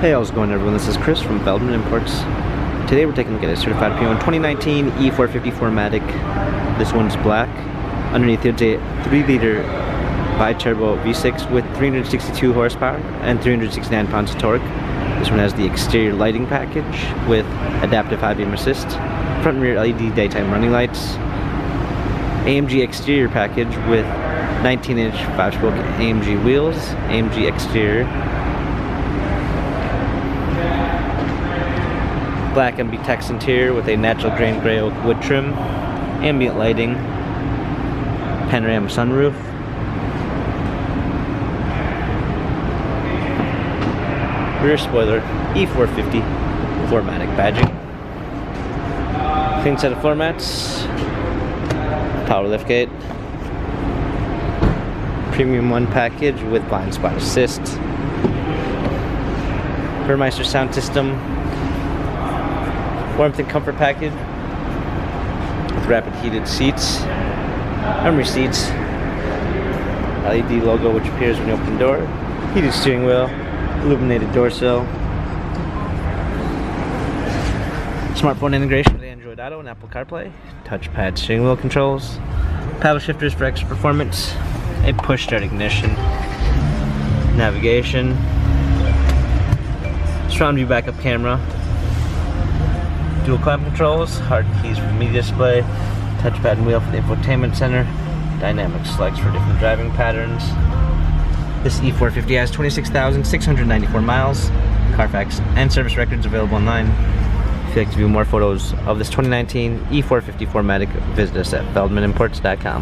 Hey, how's it going, everyone? This is Chris from Feldmann Imports. Today we're taking a look at a certified P1 2019 E450 4MATIC. This one's black. Underneath it's a 3-liter bi-turbo V6 with 362 horsepower and 369 pounds of torque. This one has the exterior lighting package with adaptive high beam assist, front and rear LED daytime running lights, AMG exterior package with 19-inch 5-spoke AMG wheels, AMG exterior, black MB-Tex interior with a natural grain gray oak wood trim, ambient lighting, panorama sunroof, rear spoiler, E450 4MATIC badging, clean set of floor mats, power liftgate, premium 1 package with blind spot assist, Burmeister sound system, warmth and comfort package with rapid heated seats, memory seats, LED logo which appears when you open the door, heated steering wheel, illuminated door sill, smartphone integration with Android Auto and Apple CarPlay, touchpad steering wheel controls, paddle shifters for extra performance, a push start ignition, navigation, surround view backup camera, dual climate controls, hard keys for the media display, touchpad and wheel for the infotainment center, dynamic selects for different driving patterns. This E450 has 26,694 miles, Carfax and service records available online. If you'd like to view more photos of this 2019 E450 4MATIC, visit us at feldmanimports.com.